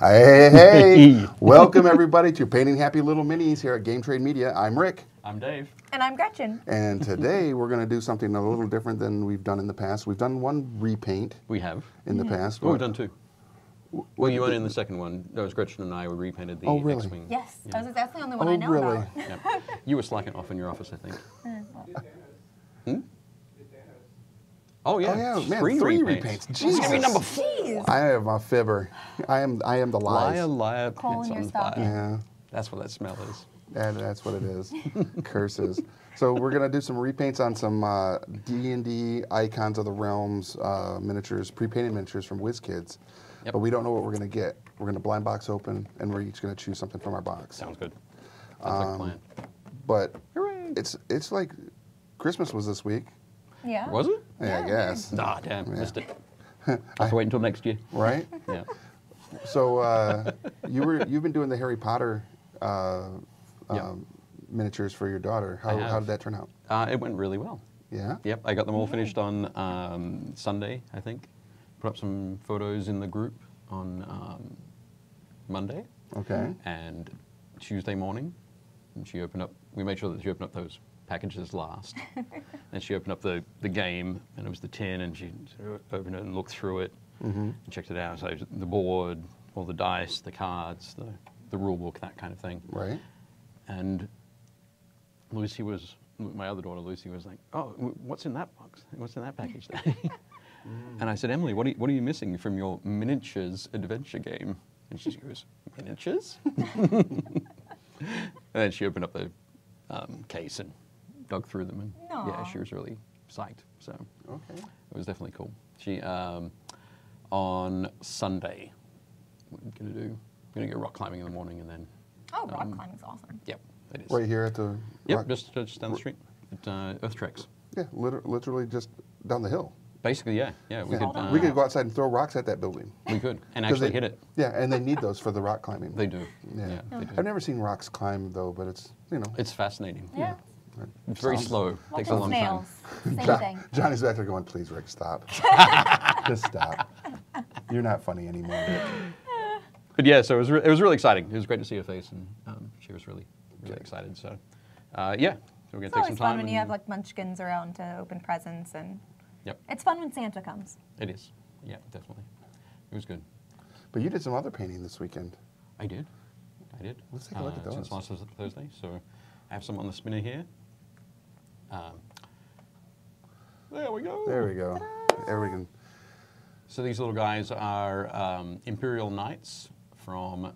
Hey, welcome everybody to Painting Happy Little Minis here at Game Trade Media. I'm Rick. I'm Dave. And I'm Gretchen. And today we're going to do something a little different than we've done in the past. We've done one repaint. We have. In the past. Oh, we've done two. Well, you weren't in the second one. That was Gretchen and I. We repainted the X-Wing. Yes, Yeah. that's the only one I know about. Yep. You were slacking off in your office, I think. Oh yeah, Oh yeah, man, three repaints. Jesus. This is number 4. I am a fibber. I am the lies. Liar, liar, Coal pants in your on stocking. fire. Yeah, That's what that smell is. that's what it is. Curses. So we're going to do some repaints on some D&D Icons of the Realms miniatures, pre-painted miniatures from Wizkids. Yep. But we don't know what we're going to get. We're going to blind box open, and we're each going to choose something from our box. Sounds good. That's like a plan. But Hooray. it's like Christmas was this week. Yeah. Was it? Yeah, I guess. Ah, damn, Yeah. missed it. I have to wait until next year. Right? Yeah. So you've been doing the Harry Potter Yep. miniatures for your daughter. How did that turn out? It went really well. Yeah? Yep, I got them all finished on Sunday, I think. Put up some photos in the group on Monday. Okay. And Tuesday morning, and she opened up, we made sure that she opened up those packages last. And she opened up the game, and it was the tin, and she sort of opened it and looked through it, and checked it out. So the board, all the dice, the cards, the rule book, that kind of thing. Right. And Lucy was, my other daughter Lucy was like, oh, what's in that box? What's in that package there? And I said, Emily, what are you missing from your miniatures adventure game? And she goes, miniatures? And then she opened up the case and dug through them, and yeah, she was really psyched. So Okay. it was definitely cool. She on Sunday, we're gonna go rock climbing in the morning, and then Oh, rock climbing's awesome. yep, it is. Right here at the Yep, rock- just down the street at Earth Treks. Yeah, literally just down the hill. Basically, yeah, we Yeah. could We could go outside and throw rocks at that building. we could and 'Cause actually they- hit it. Yeah, and they need those for the rock climbing. They do. Yeah. Yeah, they do. I've never seen rocks climb though, but it's It's fascinating. Yeah. It's very Sounds- slow. Takes a long Watching time. snails. Same thing. Johnny's back there going, please, Rick, stop. Just stop. You're not funny anymore, Rick. But yeah, so it was really exciting. It was great to see her face, and she was really excited. So yeah, so we're gonna It's take always some fun time. when you have like munchkins around to open presents, and Yep, it's fun when Santa comes. it is. Yeah, definitely. It was good. But you did some other painting this weekend. I did. Let's take a look at those. Since last Thursday, so I have some on the spinner here. There we go. There we go. There we can. So these little guys are Imperial Knights from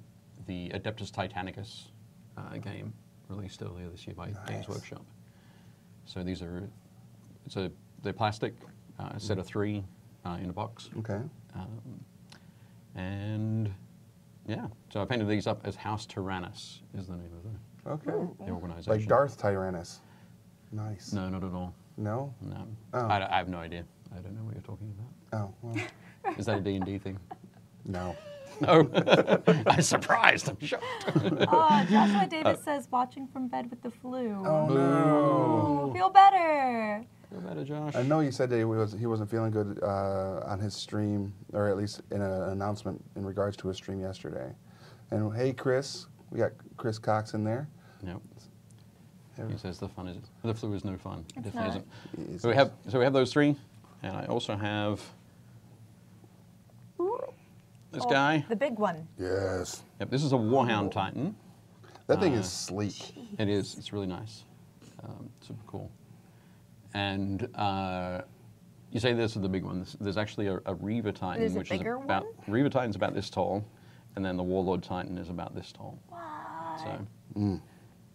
the Adeptus Titanicus game, released earlier this year by Games Workshop. So these are, they're plastic, a set of 3 in a box. Okay. And yeah, so I painted these up as House Tyrannus is the name of Okay. the organization. Like Darth Tyrannus. Nice. No, not at all. No? No, Oh. I have no idea. I don't know what you're talking about. Oh, well, Is that a D&D thing? no. No. I'm surprised. I'm shocked. Oh, Joshua Davis says watching from bed with the flu. Oh, no. Oh, feel better. Feel better, Josh. I know you said that he wasn't feeling good on his stream, or at least in an announcement in regards to his stream yesterday. And hey, Chris, we got Chris Cox in there. Yep. He says the flu is no fun. It It's definitely not. isn't. So we have those 3, and I also have this guy. The big one. Yes. Yep, this is a Warhound Titan. That thing is sleek. It is. It's really nice. Super cool. And you say this is the big one. There's actually a Reaver Titan, There's a which is bigger about one? Reaver Titan's about this tall, and then the Warlord Titan is about this tall. What? So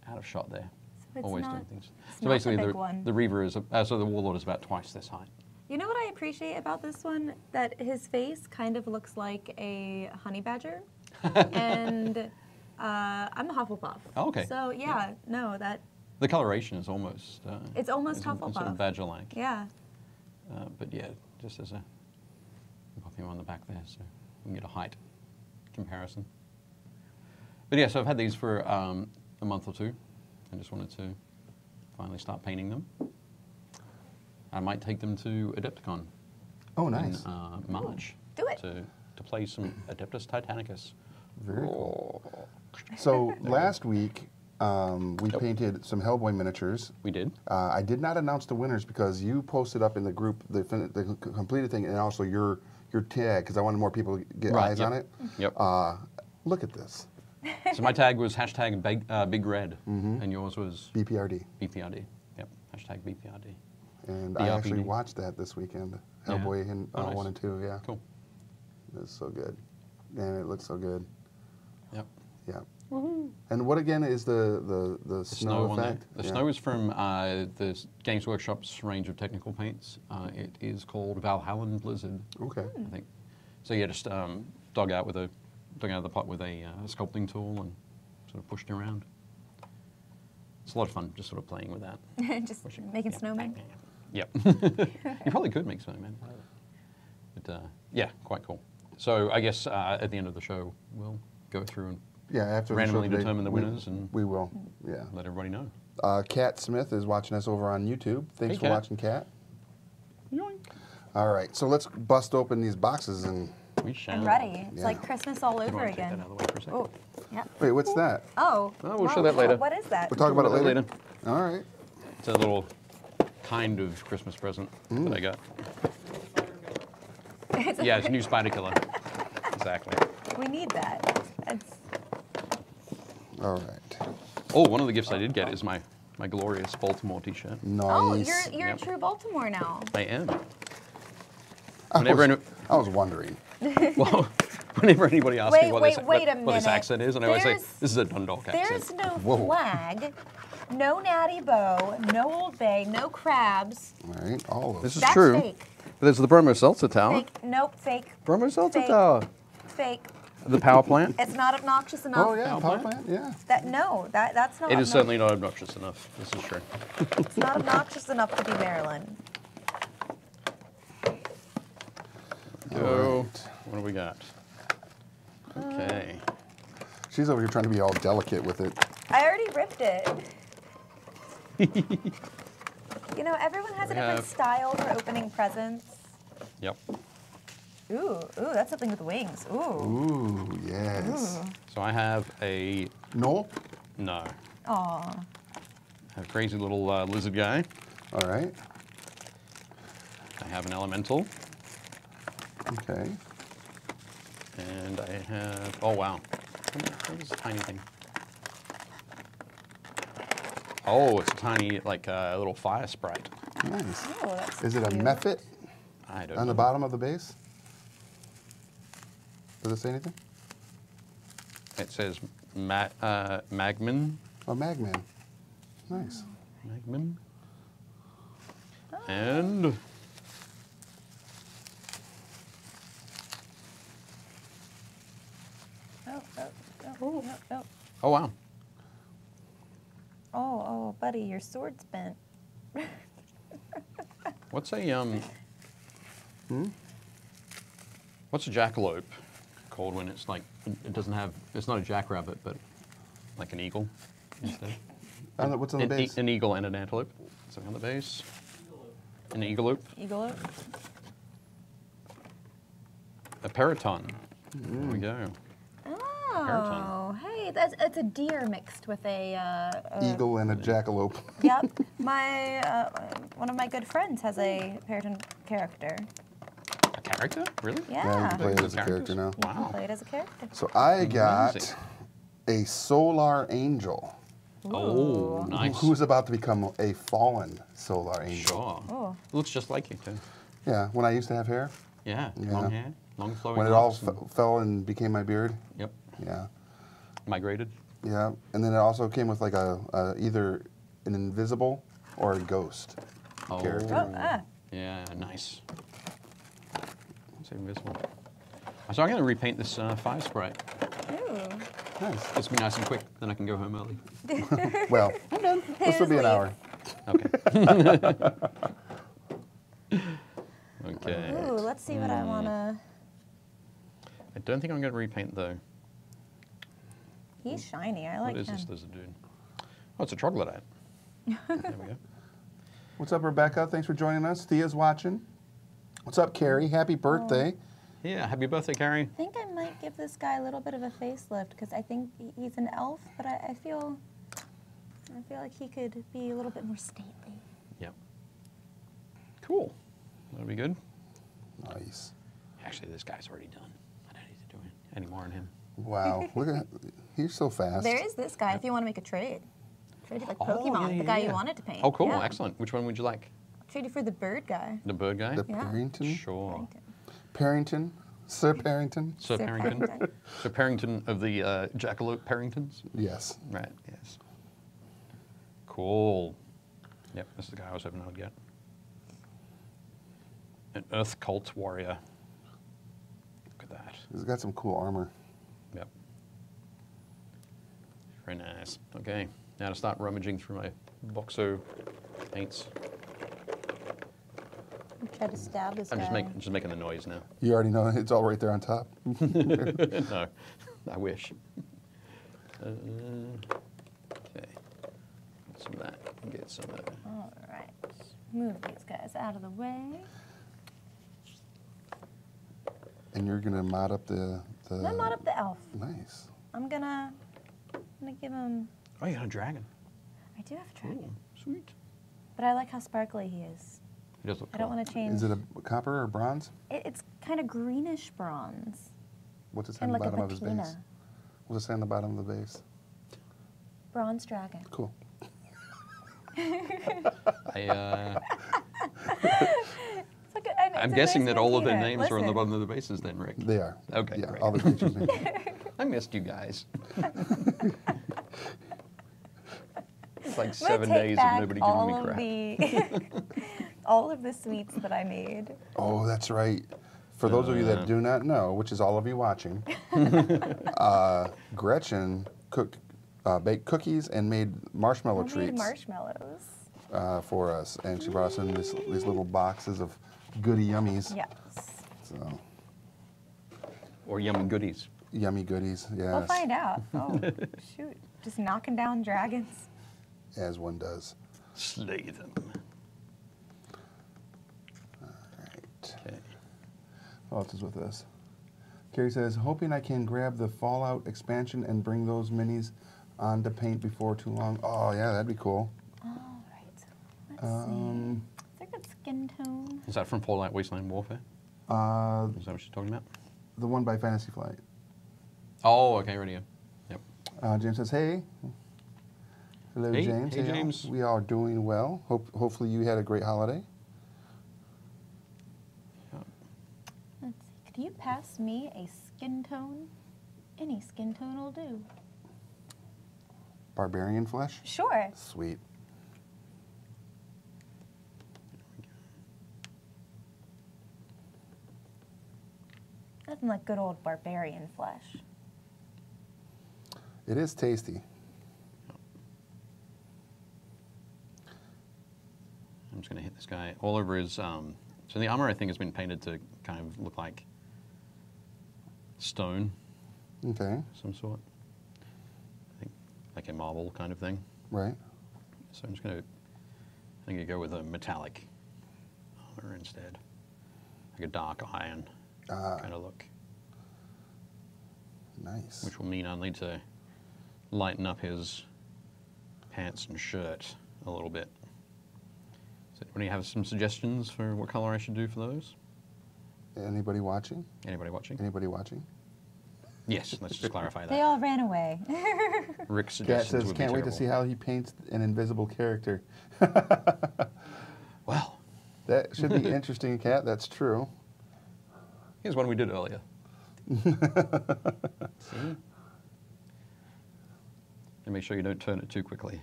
out of shot there. it's Always not- doing things. it's So not the basically, big one. the Reaver is so the Warlord is about twice this height. You know what I appreciate about this one? That his face kind of looks like a honey badger. And I'm a Hufflepuff. Oh, okay. So yeah, no, that The coloration is almost. it's almost it's sort Hufflepuff. of badger-like. Yeah. But yeah, just as a pop him on the back there, so we can get a height comparison. But yeah, so I've had these for a month or 2. I just wanted to finally start painting them. I might take them to Adepticon Oh, nice. in March. Do it. To play some Adeptus Titanicus Very cool. So last week, we painted some Hellboy miniatures. We did. I did not announce the winners because you posted up in the group the completed thing and also your tag because I wanted more people to get eyes on it. Yep. Look at this. So my tag was hashtag Big Red, and yours was BPRD. BPRD. Yep. Hashtag BPRD. And I actually watched that this weekend. Hellboy and, nice. 1 and 2. Yeah. Cool. It's so good. Man, it looks so good. Yep. Yeah. And what again is the snow one there. effect? The snow is from the Games Workshop's range of technical paints. It is called Valhallan Blizzard. Okay. I think. So yeah, just dug out of the pot with a sculpting tool and sort of pushed it around. It's a lot of fun, just sort of playing with that. Just making snowmen. Yep. You probably could make snowmen. But yeah, quite cool. So I guess at the end of the show, we'll go through and After randomly the show today, determine the winners and we will. Yeah. let everybody know. Kat Smith is watching us over on YouTube. Thanks Hey, for Kat. watching, Kat. Yoink. All right, so let's bust open these boxes and. We shall. I'm ready. It's Yeah. like Christmas all You over want to take again. that out of the way for a second? Oh, yeah. Wait, what's that? Oh. Oh, we'll show that later. What is that? We'll talk about it We'll later. later. All right. It's a little kind of Christmas present that I got. Yeah, it's a new spider killer. Exactly. We need that. It's, All right. Oh, one of the gifts I did get is my glorious Baltimore t-shirt. Nice. oh, you're Yep. a true Baltimore now. I am. I Whenever was wondering. Well, whenever anybody asks me what Wait a what this minute. accent is, and I always say, There's- this is a Dundalk There's accent. no Whoa. flag, no Natty Bow, no Old Bay, no crabs. All right, all of This them. is That's true. fake. There's the Bromo Seltzer Tower. Fake. Nope, fake. Bromo Seltzer Fake. Tower. Fake. The power plant. It's not obnoxious enough. Oh, yeah, Power power plant? plant, yeah. That's not. It is obnox- certainly not obnoxious enough. This is true. It's not obnoxious enough to be Maryland. Go. right. What do we got? Okay. She's over here trying to be all delicate with it. I already ripped it. You know, everyone has a We different have- style for opening presents. Yep. Ooh, that's something with wings. Ooh. Ooh, yes. So I have a Noel? no. Aw. A crazy little lizard guy. All right. I have an elemental, Okay. and I have. Oh wow. What is this tiny thing? Oh, it's a tiny, like little fire sprite. Nice. Oh, that's Is it a cute. mephit I don't on know. the bottom of the base? Does it say anything? It says Magman. Oh, Magman. Nice. Magman. And Oh. oh wow. Oh, buddy, your sword's bent. What's a What's a jackalope called when it's like it doesn't have? It's not a jackrabbit, but like an eagle instead. What's on the base? An eagle and an antelope. Something on the base. An eagleope. Eagle. A periton. There we go. Oh, hey, it's a deer mixed with a Eagle and a jackalope. Yep, my one of my good friends has a Periton character. A character? Really? Yeah, Yeah, you can play it Those as a character characters? now. you can Wow. play it as a character. So I got Amazing. a solar angel. Oh, Ooh. nice. Who's about to become a fallen solar angel. Sure. Oh. Looks just like you too. Yeah, when I used to have hair. Yeah. Yeah. Long hair, long flowing. When it all locks and- fell and became my beard. Yep. Yeah. Migrated. Yeah. And then it also came with like a either an invisible or a ghost character. Oh, ah. Yeah, nice. It's invisible. So I'm going to repaint this fire sprite. Ooh. Nice. It's be nice and quick, then I can go home early. Well, this will be an leave. hour. Okay. Okay. Ooh, let's see what I wanna. I don't think I'm going to repaint though. He's shiny. I like What is him. this lizard dude? Oh, it's a troglodyte. There we go. What's up, Rebecca? Thanks for joining us. Thea's watching. What's up, Carrie? Happy birthday. Yeah, happy birthday, Carrie. I think I might give this guy a little bit of a facelift because I think he's an elf, but I feel like he could be a little bit more stately. Yep. Cool. That'll be good. Nice. Actually, this guy's already done. I don't need to do any more on him. Wow. Look at he's so fast. There is this guy if you want to make a trade. Trade like Oh, Pokemon, yeah, the guy yeah. you wanted to paint. Oh, cool. Yeah. Excellent. Which one would you like? Trade you for the bird guy. The bird guy? The Yeah. Parrington? Sure. Parrington? Sir Parrington? Sir Sir Parrington. Parrington. Sir Parrington of the Jackalope Parringtons? Yes. Right, yes. Cool. Yep, this is the guy I was hoping I would get. An Earth Cult Warrior. Look at that. He's got some cool armor. Yep. Very nice. Okay, now to start rummaging through my Boxo paints. Try to stab this I'm guy. just making the noise now. You already know it's all right there on top. No, I wish. Okay. Get some of that. Get some of that. All right. Move these guys out of the way. And you're gonna mod up the. I'm gonna mod up the elf. Nice. I'm gonna give him. Oh, you got a dragon. I do have a dragon, Cool. Sweet. but I like how sparkly he is. He does look I don't cool. want to change. Is it a copper or bronze? It's kind of greenish bronze, What's it say on kind the of like a bottom of his base? patina. What's it say on the bottom of the base? Bronze dragon. Cool. It's like a, I'm it's a guessing nice that all of their patina. names are on the Listen. bottom of the bases then, Rick. They are. Okay, Yeah, great. all the creatures. names. I missed you guys. It's like I'm gonna 7 take days back of nobody giving me all crap. of the all of the sweets that I made. Oh, that's right. For those of you that do not know, which is all of you watching, Gretchen baked cookies and made marshmallow I made treats marshmallows. for us, and she brought us in these little boxes of goody yummies. Yes. So Or yummy goodies. yummy goodies, yes, We'll find out. Oh, shoot. Just knocking down dragons. as one does. Slay them. Right. Okay. What else is with us? Carrie says, hoping I can grab the Fallout expansion and bring those minis on to paint before too long. Oh, yeah, that'd be cool. All right. Let's see. Is there a good skin tone? Is that from Fallout Wasteland Warfare? Is that what she's talking about? The one by Fantasy Flight. Oh, okay, radio. Yep. James says, hey. Hello, Hey, James. hey, all. James. We are doing well. Hopefully you had a great holiday. Let's see. Could you pass me a skin tone? Any skin tone will do. Barbarian flesh? Sure. Sweet. Nothing like good old barbarian flesh. It is tasty. I'm just going to hit this guy all over his. So the armor, I think, has been painted to kind of look like stone, Okay, of some sort. I think like a marble kind of thing. right. So I'm just going to. I think I go with a metallic armor instead, like a dark iron kind of look, Nice. which will mean I'll need to lighten up his pants and shirt a little bit. So, do you have some suggestions for what color I should do for those? Anybody watching? Anybody watching? Anybody watching? Yes, let's just clarify They that. all ran away. Rick's Kat suggestions says, would can't be wait to see terrible. how he paints an invisible character. Well, That should be interesting, Kat. That's true. here's one we did earlier. See? And make sure you don't turn it too quickly.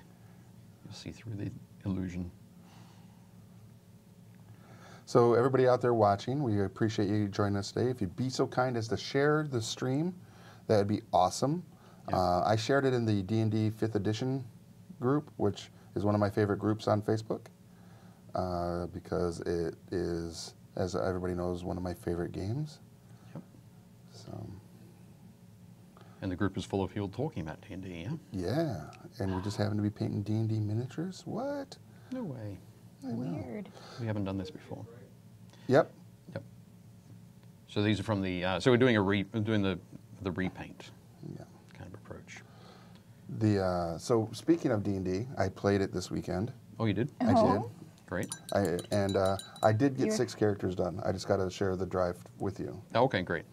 You'll see through the illusion. So everybody out there watching, we appreciate you joining us today. If you'd be so kind as to share the stream, that would be awesome. Yeah. I shared it in the D&D 5th edition group, which is one of my favorite groups on Facebook, because it is, as everybody knows, one of my favorite games. Yep. So, And the group is full of people talking about D&D, yeah? yeah, and we just happen to be painting D&D miniatures. What? No way. I know. Weird. We haven't done this before. Yep. Yep. So these are from the. So we're doing we're doing the the repaint Yeah. kind of approach. So speaking of D&D, I played it this weekend. Oh, you did? I did. Great. I did get 6 characters done. I just got to share the drive with you. Okay, great.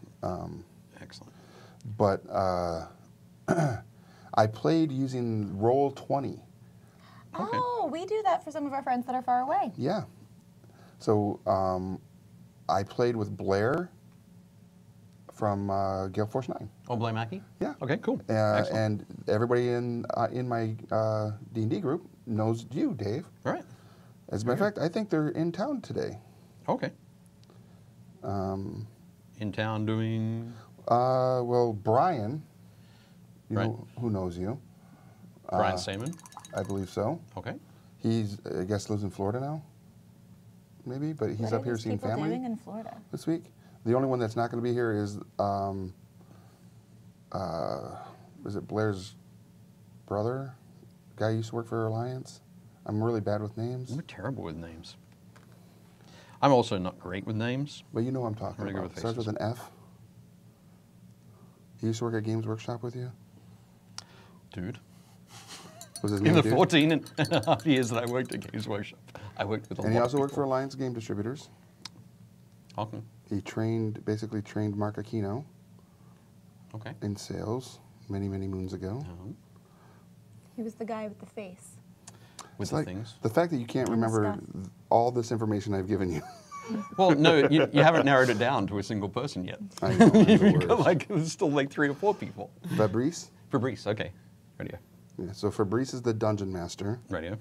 Excellent. But I played using Roll20. Okay. Oh, we do that for some of our friends that are far away. Yeah. So I played with Blair from Gale Force 9. Oh, Blair Mackey? Yeah. Okay, cool. Excellent. And everybody in my D&D group knows you, Dave. All right. As a matter of fact, I think they're in town today. Okay. In town doing... Well, Brian, Right. who knows you? Brian Saman? I believe so. Okay. He's, I guess, lives in Florida now, maybe, but he's What up are here these seeing people family doing in Florida? this week. The only one that's not going to be here is it Blair's brother? Guy who used to work for Alliance. I'm really bad with names, We're terrible with names. I'm also not great with names. but you know what I'm talking Really good about. with Starts with faces. an F. He used to work at Games Workshop with you. Dude. Was his In name the Dude? 14 and a half years that I worked at Games Workshop, I worked with a lot And he of also worked for people. Alliance Game Distributors. Okay. He basically trained Mark Aquino Okay. in sales many, many moons ago. He was the guy with the face. With It's the like things. the fact that you can't And the remember stuff. all this information I've given you. Well, no, you haven't narrowed it down to a single person yet. I know, I'm the You've got worst. like, there's still like 3 or 4 people. Fabrice. Fabrice, okay. Radio. Yeah, so Fabrice is the dungeon master. Radio.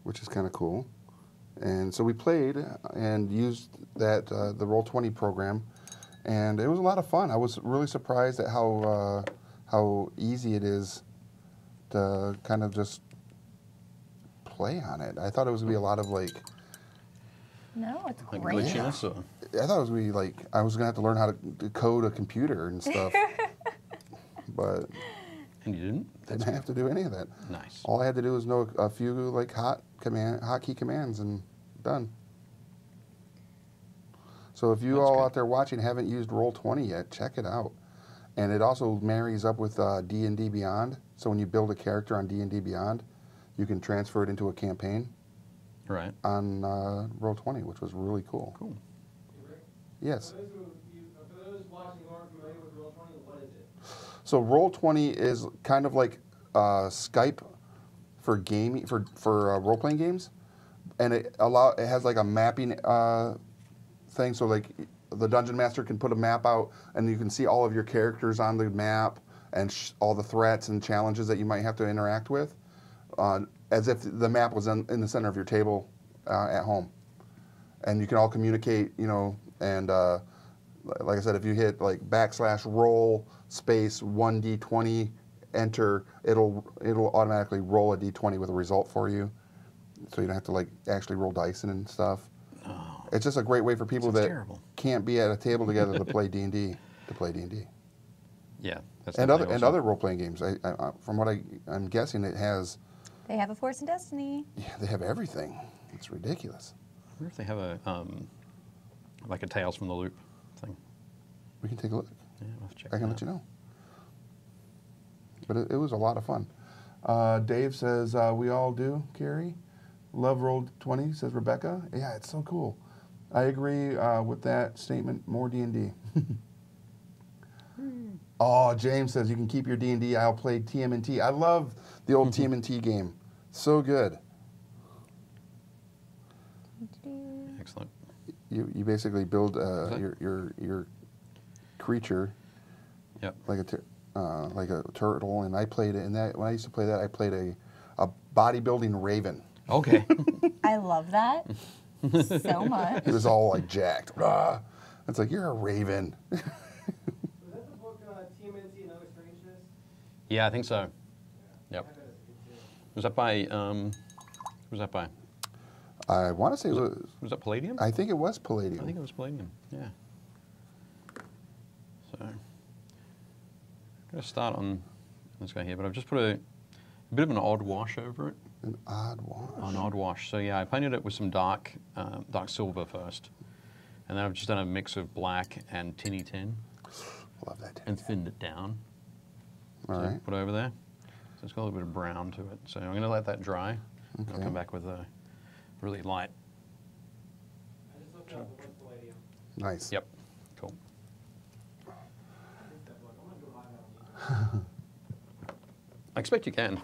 Which is kind of cool. And so we played and used that the Roll20 program, and it was a lot of fun. I was really surprised at how easy it is to kind of just play on it. I thought it was gonna be a lot of like, No, it's Like great. glitchiness or... I thought it was gonna be like I was gonna have to learn how to code a computer and stuff, but And you didn't? didn't have to do any of that. Nice. All I had to do was know a few like hotkey commands and done. So if you That's all good. out there watching haven't used Roll20 yet, check it out. And it also marries up with D&D Beyond. So when you build a character on D&D Beyond, you can transfer it into a campaign Right. on Roll20, which was really cool. Cool. Yes. For those watching who aren't familiar with Roll20, what is it? So Roll20 is kind of like Skype for gaming for role-playing games, and it has like a mapping thing. So like the dungeon master can put a map out, and you can see all of your characters on the map and all the threats and challenges that you might have to interact with, as if the map was in the center of your table at home, and you can all communicate. And like I said, if you hit like /roll space 1d20 enter, it'll automatically roll a d20 with a result for you, so you don't have to like actually roll dice and stuff. Oh, It's just a great way for people Sounds that terrible. can't be at a table together to play D&D yeah. That's and definitely also- other role-playing games. From what I'm guessing, it has. They have a Force and Destiny. Yeah, they have everything. It's ridiculous. I wonder if they have a, like a Tales from the Loop thing. We can take a look. Yeah, I'll have to check I can that let you out. know. But it was a lot of fun. Dave says, we all do, Carrie. Love Roll20, says Rebecca. Yeah, it's so cool. I agree with that statement. More D&D. Oh, James says you can keep your D&D. I'll play TMNT. I love the old TMNT game. So good. Excellent. You basically build that- your creature Yep. like a turtle, and I played it. And that when I used to play that, I played a bodybuilding raven. Okay. I love that so much. He was all like jacked. Ah. It's like you're a raven. Was that the book TMNT and Other Strangeness? Yeah, I think so. Yep. I bet it's good too. Was that by, who was that by? I want to say it was. Was that Palladium? I think it was I Palladium. think it was Palladium, yeah. So, I'm going to start on this guy here, but I've just put a bit of an odd wash over it. An odd wash. An odd wash. So yeah, I painted it with some dark silver first, And then I've just done a mix of black and tinny tin Love that. and thinned it down. All So right. put over there. So it's got a little bit of brown to it. So I'm going to let that dry. I'll Okay. come back with a really light. I just looked up what's palladium. Nice. Yep. Cool. I think that book. I'm gonna go live on you. I expect you can.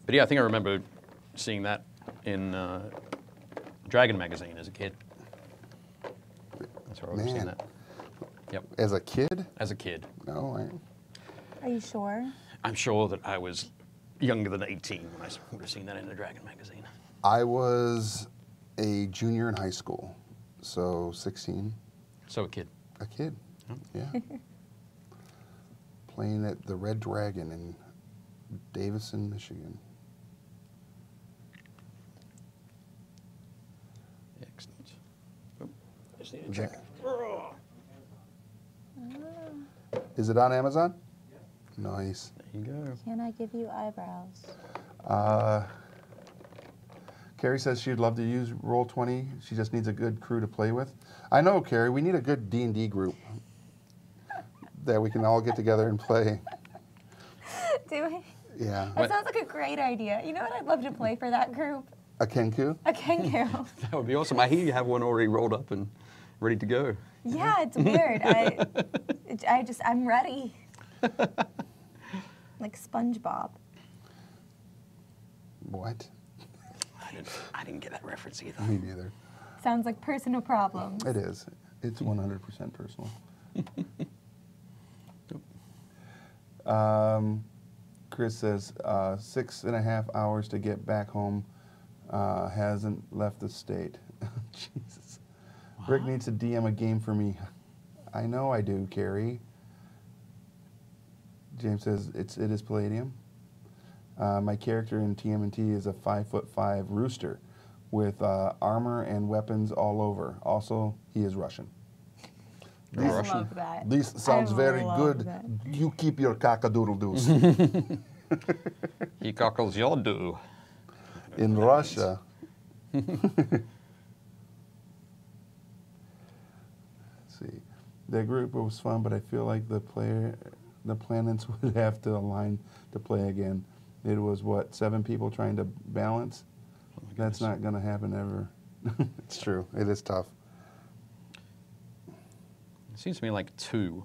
But yeah, I think I remember seeing that in Dragon magazine as a kid. That's where I was seeing Man. that. Yep. As a kid? As a kid. No, Are you sure? I'm sure that I was younger than 18 when I would have seen that in a Dragon magazine. I was a junior in high school, so 16. So a kid. A kid. Oh. Yeah. Playing at the Red Dragon in Davison, Michigan. Excellent. Oh, just need to check. Is it on Amazon? Nice. There you go. Can I give you eyebrows? Carrie says she'd love to use Roll20. She just needs a good crew to play with. I know, Carrie. We need a good D&D group that we can all get together and play. Do we? Yeah. That sounds like a great idea. You know what I'd love to play for that group? A Kenku? A kangaroo. That would be awesome. I hear you have one already rolled up and ready to go. Yeah, it's weird. I'm ready. Like SpongeBob. What? I didn't get that reference either. Me neither. Sounds like personal problems. It is. It's 100% personal. Chris says 6.5 hours to get back home. Hasn't left the state. Jesus. Rick needs to DM a game for me. I know I do, Carrie. James says it is Palladium. My character in TMNT is a 5'5" rooster with armor and weapons all over. Also, he is Russian. I Russian. love that. This sounds I very love good. that. You keep your cockadoodle-doos. He cockles your do. In Russia. Let's see. The group was fun, but I feel like the planets would have to align to play again. It was, what, 7 people trying to balance? Oh my That's goodness. not going to happen ever. It's true. It is tough. It seems to me like 2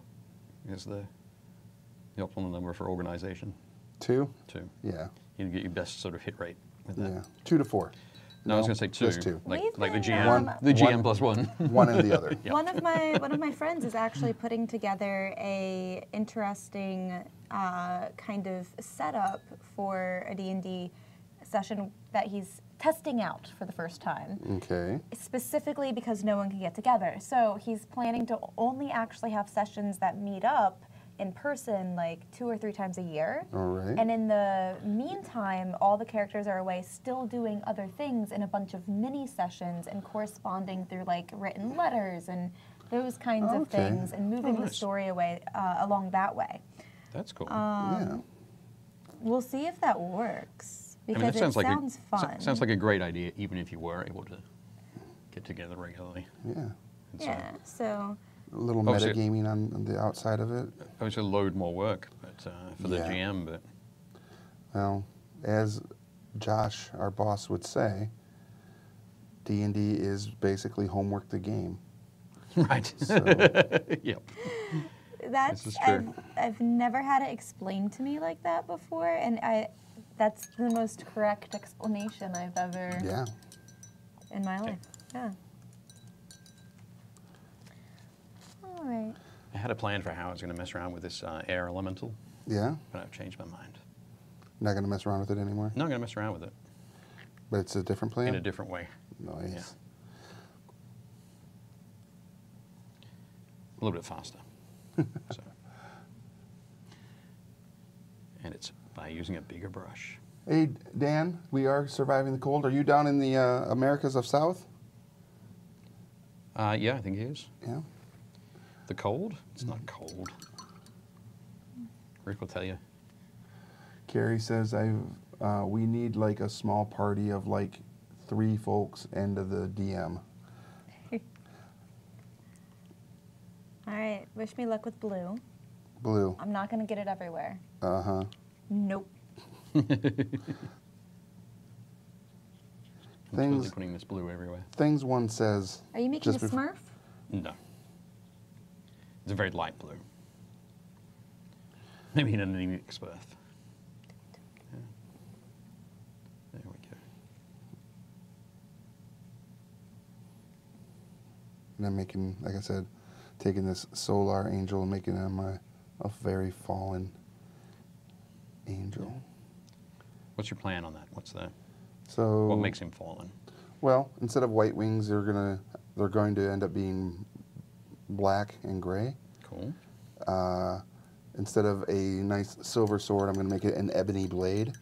is the optimal number for organization. 2? 2. Yeah. You get your best sort of hit rate with that. Yeah. 2 to 4. No, I was going to say 2. Just 2. Like, We've like the been, GM. One- the GM one- plus 1. One and the other. Yep. One of my friends is actually putting together a interesting kind of setup for a D&D session that he's testing out for the first time. Okay. Specifically because no one can get together. So he's planning to only actually have sessions that meet up in person like 2 or 3 times a year. All right. And in the meantime, all the characters are away still doing other things in a bunch of mini sessions and corresponding through like written letters and those kinds of Okay. things and moving the nice. story away along that way. That's cool. Yeah. We'll see if that works because that sounds it like sounds fun. sounds like a great idea, even if you were able to get together regularly. Yeah. And so, yeah, so A little Obviously- metagaming on the outside of it. obviously, load more work, but for the Yeah. GM. But Well, as Josh, our boss, would say, D&D is basically homework the game. right. So, Yep. that's This is true. I've never had it explained to me like that before, and that's the most correct explanation I've ever yeah. in my life. Yeah. All right. I had a plan for how I was going to mess around with this air elemental, Yeah. but I've changed my mind. Not going to mess around with it anymore. No, I'm going to mess around with it But it's a different plan? in a different way. Nice. Yeah. A little bit faster. So. And it's by using a bigger brush. Hey, Dan, we are surviving the cold. Are you down in the Americas of South? Yeah, I think it is. Yeah. The cold? It's not cold. Rick will tell you. Carrie says we need like a small party of like 3 folks and the DM. All right, wish me luck with blue. Blue. I'm not going to get it everywhere. Uh-huh. Nope. I'm totally Things, putting this blue everywhere. things one says. Are you making a just before- Smurf? No. It's a very light blue. Maybe an anemic Smurf. Yeah. There we go. And I'm making, like I said, taking this solar angel and making him a very fallen angel. What's your plan on that? What's the So what makes him fallen? Well, instead of white wings, they're going to end up being black and gray. Cool. Instead of a nice silver sword, I'm going to make it an ebony blade.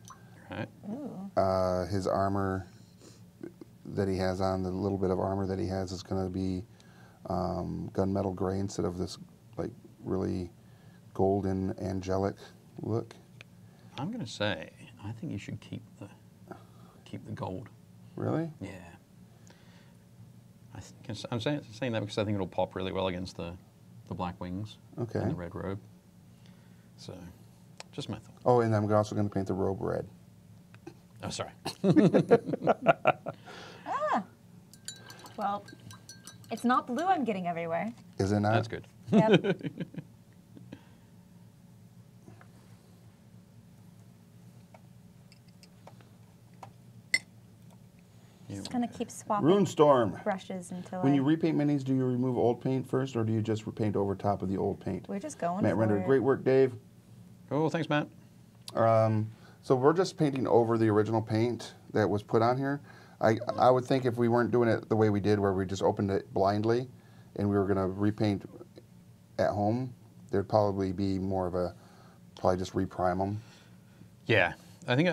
Right. Ooh. His armor that he has on, the little bit of armor that he has, is going to be gunmetal gray instead of this like really golden angelic look. I'm gonna say I think you should keep the gold. Really? Yeah. I'm saying that because I think it'll pop really well against the black wings Okay. and the red robe. So, just my thought. Oh, and I'm also going to paint the robe red. Oh, sorry. Well, it's not blue I'm getting everywhere. Is it not? That's good. Yep. Yeah. Just gonna keep swapping Runestorm. brushes until When you repaint minis, do you remove old paint first, or do you just repaint over top of the old paint? we're just going Matt for rendered it. great work, Dave. Oh, thanks, Matt. So we're just painting over the original paint that was put on here. I would think if we weren't doing it the way we did, where we just opened it blindly, and we were going to repaint at home, there'd probably be more of a, probably just reprime them. Yeah, I think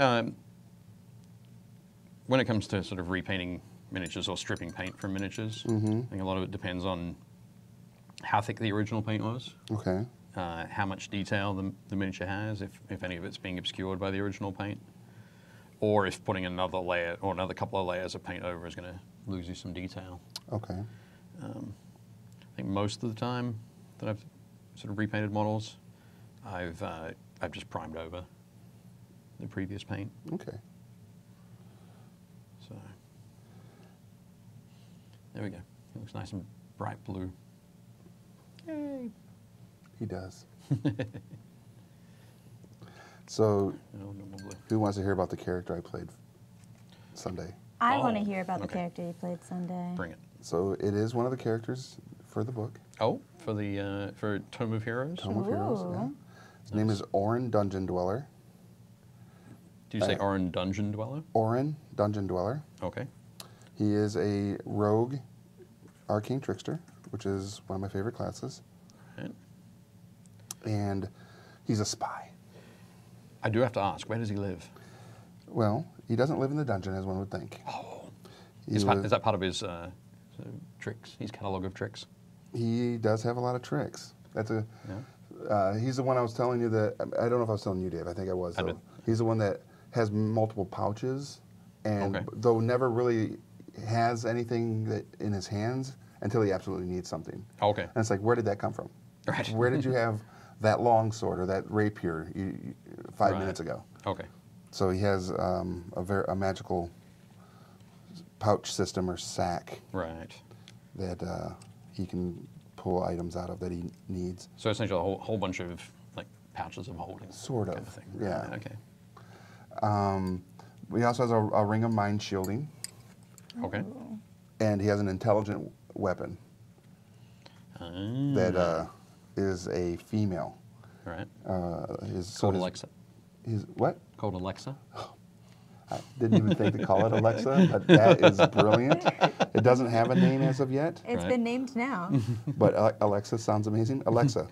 when it comes to sort of repainting miniatures or stripping paint from miniatures, I think a lot of it depends on how thick the original paint was, Okay. how much detail the miniature has, if any of it's being obscured by the original paint, or if putting another layer or another couple of layers of paint over is going to lose you some detail. Okay. I think most of the time that I've sort of repainted models, I've just primed over the previous paint. Okay. So there we go. It looks nice and bright blue. Yay! He does. So, Oh, normal blue. who wants to hear about the character I played Sunday? I Oh, want to hear about the okay. character you played Sunday. Bring it. So it is one of the characters for the book, Oh, for the for Tome of Heroes. Tome of Heroes. Yeah. Ooh. His name is Orin Dungeon Dweller. Do you say Orin Dungeon Dweller? Orin Dungeon Dweller. Okay. He is a rogue arcane trickster, which is one of my favorite classes. Right. And he's a spy. I do have to ask, where does he live? Well, he doesn't live in the dungeon, as one would think. Oh, He is was- that part of his sort of tricks? His catalog of tricks. He does have a lot of tricks. That's a. Yeah. He's the one I was telling you that. I don't know if I was telling you, Dave. I think I was. I though. did. He's the one that has multiple pouches, and Okay. though never really has anything that in his hands until he absolutely needs something. Okay. And it's like, where did that come from? Right. Where did you have that long sword or that rapier 5 Right. minutes ago? Okay. So he has a magical pouch system or sack Right. that he can pull items out of that he needs. So essentially a whole bunch of like pouches of holding. Sort kind of, thing. yeah. Right, okay. He also has a ring of mind shielding, Okay. and he has an intelligent weapon that is a female. Right. his, Called Alexa. His what? Called Alexa. I didn't even think to call it Alexa, but that is brilliant. It doesn't have a name as of yet, It's Right. been named now. but Alexa sounds amazing. Alexa.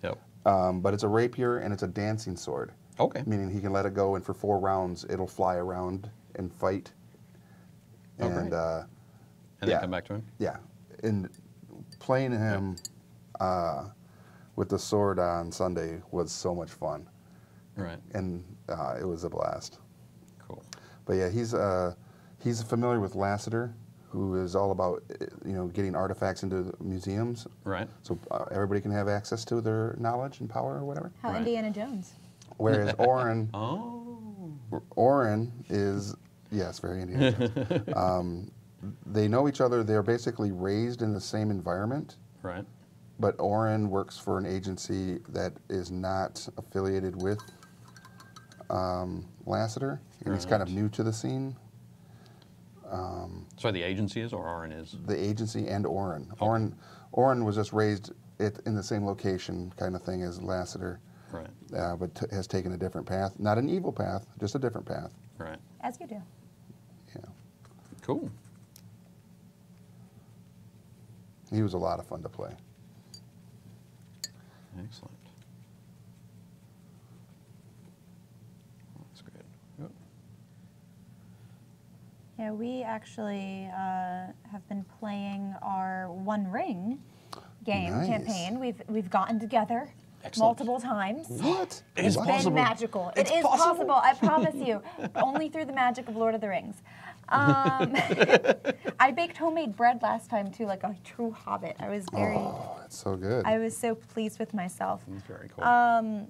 Yep. But it's a rapier and it's a dancing sword, Okay. meaning he can let it go, and for 4 rounds it'll fly around and fight. Oh, And great. And yeah. then come back to him. yeah, and playing him with the sword on Sunday was so much fun, Right. and it was a blast. Cool. But yeah, he's familiar with Lassiter, who is all about getting artifacts into museums, Right. so everybody can have access to their knowledge and power or whatever. How Right. Indiana Jones. Whereas Oren is, yes, very Indiana Jones. They know each other. They're basically raised in the same environment. Right. But Oren works for an agency that is not affiliated with Lassiter, and he's kind of Right. new to the scene. So the agency is, or Oren is? The agency and Oren. Okay. Oren was just raised in the same location kind of thing as Lassiter, Right. but has taken a different path. Not an evil path, just a different path. Right. As you do. Yeah. Cool. He was a lot of fun to play. Excellent. That's good. Yep. Yeah, we actually have been playing our One Ring game Nice. campaign. We've gotten together Excellent. multiple times. What? It is What? Been possible. magical. It's It is possible. possible. I promise you. Only through the magic of Lord of the Rings. I baked homemade bread last time too, like a true hobbit. I was Oh, that's so good. I was so pleased with myself. That's very cool.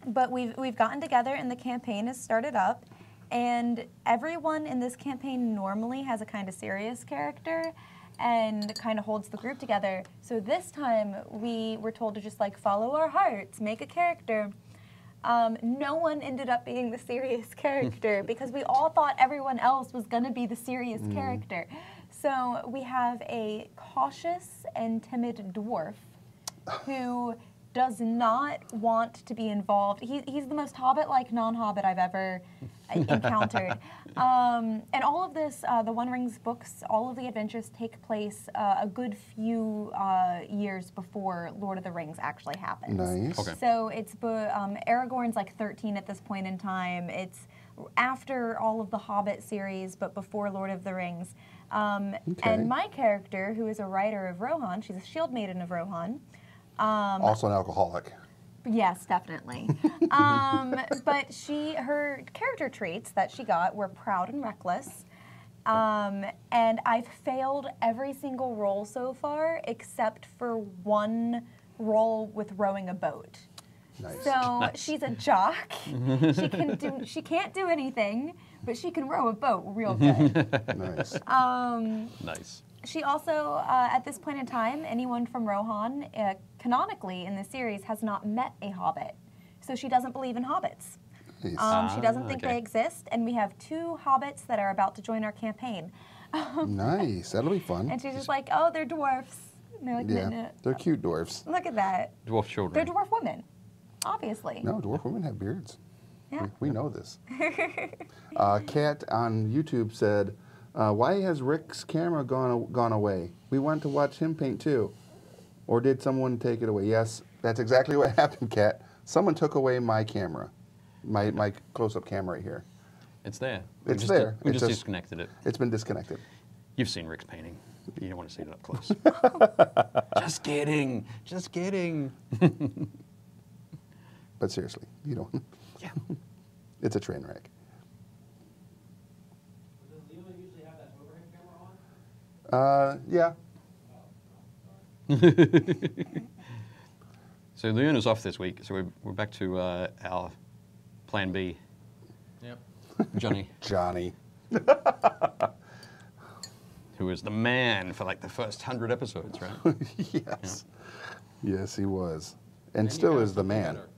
But we've gotten together and the campaign has started up, and everyone in this campaign normally has a kind of serious character and kind of holds the group together. So this time we were told to just like follow our hearts, make a character. No one ended up being the serious character because we all thought everyone else was going to be the serious character. So we have a cautious and timid dwarf who does not want to be involved. He's the most hobbit-like non-hobbit I've ever encountered. And all of this, the One Rings books, all of the adventures take place a good few years before Lord of the Rings actually happens. Nice. Okay. So it's Aragorn's like 13 at this point in time. It's after all of the Hobbit series, but before Lord of the Rings. Okay. And my character, who is a writer of Rohan, she's a shield maiden of Rohan. Also an alcoholic. Yes, definitely. But her character traits that she got were proud and reckless. And I've failed every single roll so far except for one roll with rowing a boat. Nice. So she's a jock. She can't do anything, but she can row a boat real good. Nice. Nice. She also, at this point in time, anyone from Rohan, canonically in the series, has not met a hobbit. So she doesn't believe in hobbits. Nice. She doesn't think okay. they exist, and we have 2 hobbits that are about to join our campaign. Nice. That'll be fun. And she's just like, oh, they're dwarfs. And they're like, Yeah. no. They're cute dwarfs. Look at that. Dwarf They're children. dwarf women, obviously. No, dwarf women have beards. Yeah. We know this. Kat on YouTube said, why has Rick's camera gone away? We want to watch him paint too. Or did someone take it away? Yes, that's exactly what happened, Kat. Someone took away my camera, my close-up camera right here. It's there. It's there. We It's just just- disconnected it. It's been disconnected. You've seen Rick's painting. You don't want to see it up close. Just kidding. Just kidding. But seriously, you don't. Yeah. It's a train wreck. Does Leland usually have that overhead camera on? Yeah. So Leona's off this week, so we're back to our plan B. Yep. Johnny, Johnny. who is the man for like the first 100 episodes, right? Yes. Yes, he was. And Then you still found is the something man. better.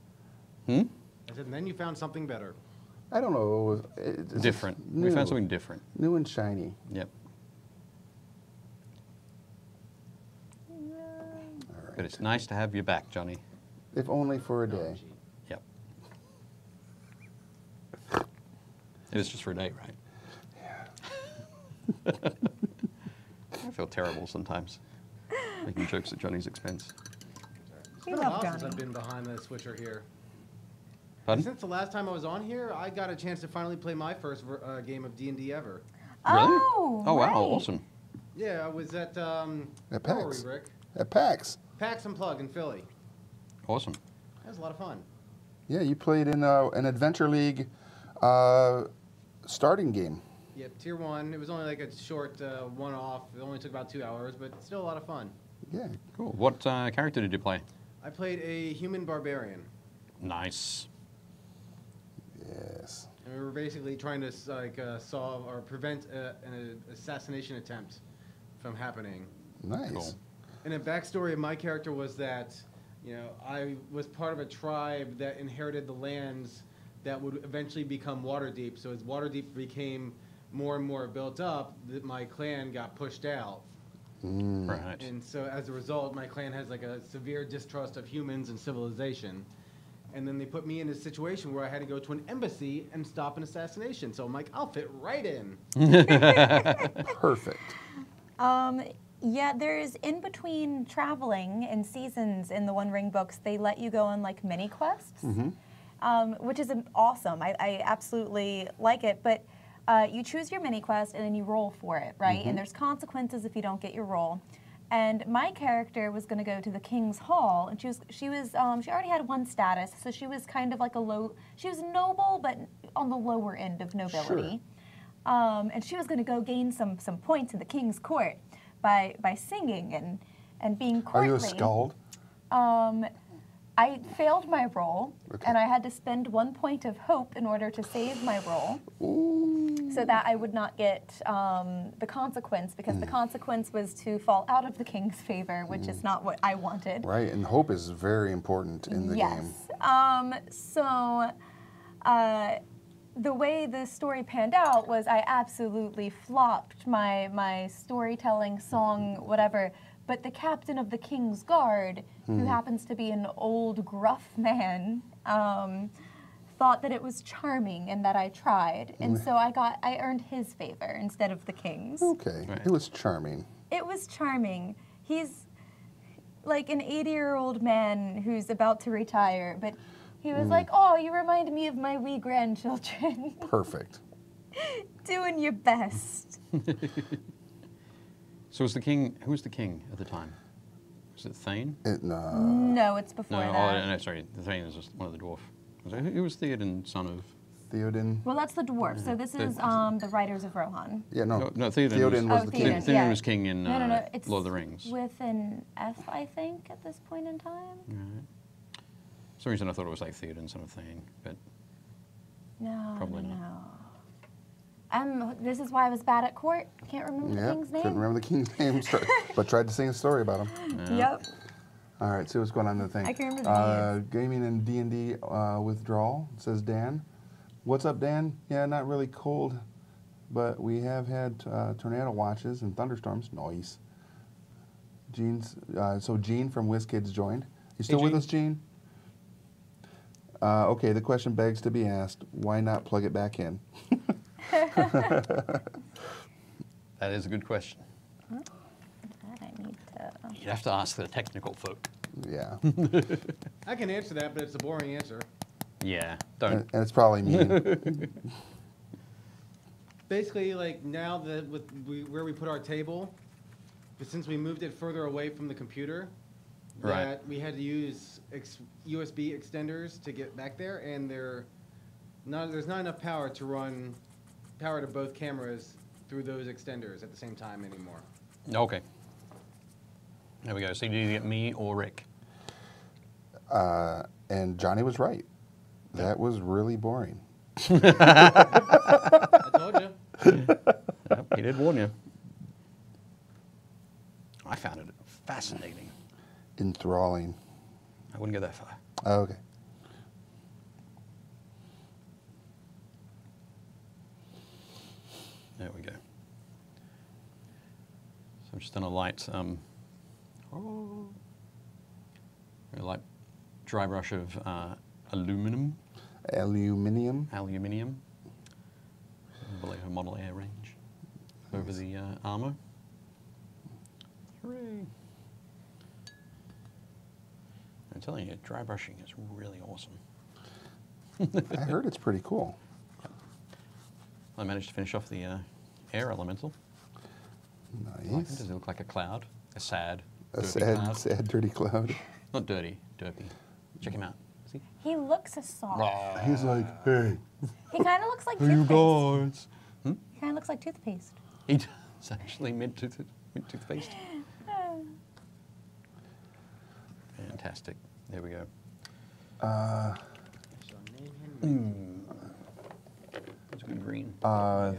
I said, and then you found something better. I don't know. It's Different. New, We found something different. new and shiny. Yep. All right. But it's nice to have you back, Johnny. If only for a day. Yep. It is just for a day, right? I feel terrible sometimes, making jokes at Johnny's expense. It's We been a love while since Johnny. I've been behind the switcher here. Pardon? Since the last time I was on here, I got a chance to finally play my first game of D&D ever. Really? Oh, Oh, wow, right. awesome. Yeah, I was at At where were PAX. we, Rick? At PAX. PAX Unplugged in Philly. Awesome. That was a lot of fun. Yeah, you played in an Adventure League starting game. Yep, tier 1. It was only like a short one-off. It only took about 2 hours, but still a lot of fun. Yeah. Cool. What character did you play? I played a human barbarian. Nice. Yes. And we were basically trying to solve or prevent an assassination attempt from happening. Nice. Cool. And the backstory of my character was that, I was part of a tribe that inherited the lands that would eventually become Waterdeep. So as Waterdeep became more and more built up, my clan got pushed out. Right. And so as a result, my clan has like a severe distrust of humans and civilization. And then they put me in a situation where I had to go to an embassy and stop an assassination. So I'm like, I'll fit right in. Perfect. Yeah, there's in between traveling and seasons in the One Ring books, they let you go on like mini quests, which is awesome. I absolutely like it. But you choose your mini quest and then you roll for it, right? And there's consequences if you don't get your roll. And my character was going to go to the King's Hall, and she already had 1 status, so she was kind of like she was noble, but on the lower end of nobility. Sure. And she was going to go gain some points in the King's court by singing and being courtly. Are you a skald? I failed my roll, and I had to spend 1 point of hope in order to save my roll, so that I would not get the consequence, because the consequence was to fall out of the king's favor, which is not what I wanted. Right, and hope is very important in the game. So the way the story panned out was I absolutely flopped my storytelling, song, whatever. But the captain of the King's Guard, who happens to be an old, gruff man, thought that it was charming and that I tried. And so I earned his favor instead of the King's. Okay, Right. it was charming. It was charming. He's like an 80-year-old man who's about to retire, but he was like, oh, you remind me of my wee grandchildren. Perfect. Doing your best. So was the king? Who was the king at the time? Was it Thane? No, it's before No, that. no, sorry. The Thane is just one of the dwarf. Who was Theoden, son of? Theoden. Well, that's the dwarf. So this is the Riders of Rohan. Yeah, no. No, Theoden Theoden was Oh, the Theoden, king. Theoden yeah. was king in No. It's Lord of the Rings. with an F, I think, at this point in time. Right. For some reason I thought it was like Theoden, son of Thane, but No, Probably no. This is why I was bad at court. Can't remember the Yeah, king's name. couldn't remember the king's name, but tried to sing a story about him. Yep. All right, see what's going on in the thing. I can remember the names. Gaming and D&D withdrawal, says Dan. What's up, Dan? Yeah, not really cold, but we have had tornado watches and thunderstorms. Nice. So Gene from Wizkids joined. You still with Gene. us, Gene? Okay, the question begs to be asked, why not plug it back in? that is a good question. That I need to. You'd have to ask the technical folk. Yeah. I can answer that, but it's a boring answer. Yeah, don't. And it's probably mean. Basically, like now that where we put our table, but since we moved it further away from the computer, Right. that we had to use USB extenders to get back there, and there's not enough power to run power to both cameras through those extenders at the same time anymore. Okay. There we go. So you either get me or Rick. And Johnny was right. That was really boring. I told you. Yep, he did warn you. I found it fascinating. Enthralling. I wouldn't go that far. Oh, okay. There we go. So I'm just on a light, a light dry brush of aluminum. Aluminium. Aluminium. Below her model air range. Over the armor. Hooray. I'm telling you, dry brushing is really awesome. I heard it's pretty cool. I managed to finish off the air elemental. Nice. Does it look like a cloud? A sad, A dirty sad, cloud? sad, dirty cloud. Not dirty, derpy. Check him out. See? He looks soft. He's like, hey, He kind of looks like are you Two-Face. guys? He kind of looks like toothpaste. He does actually mint toothpaste. Fantastic. There we go. It's good green. Thingoi,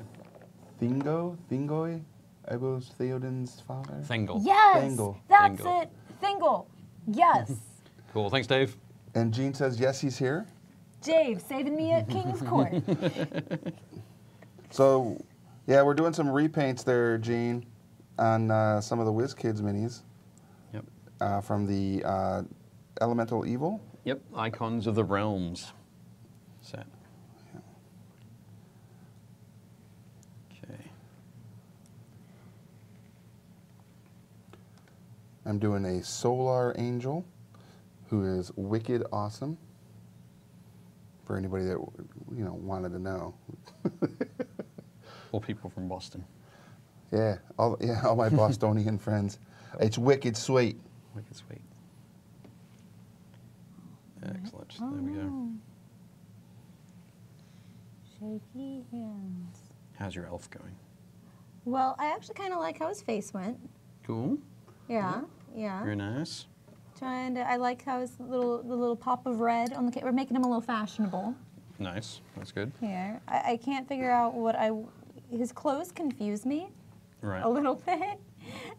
Ebos Theoden's father. Thengel. Yes, Thingle. that's Thingle. it. Thingle. Yes. Cool. Thanks, Dave. And Gene says yes, he's here. Dave saving me at King's Court. So, yeah, we're doing some repaints there, Gene, on some of the Wizkids minis Yep. from the Elemental Evil. Yep. Icons of the Realms set. Okay. I'm doing a Solar Angel, who is wicked awesome. For anybody that wanted to know. All people from Boston. Yeah, all my Bostonian friends. It's wicked sweet. Wicked sweet. Excellent. There we go. Shaky hands. How's your elf going? Well, I actually kind of like how his face went. Cool. Yeah, yeah. Very nice. I like how the little pop of red on the. We're making him a little fashionable Nice. That's good. here. I can't figure out his clothes confuse me Right. a little bit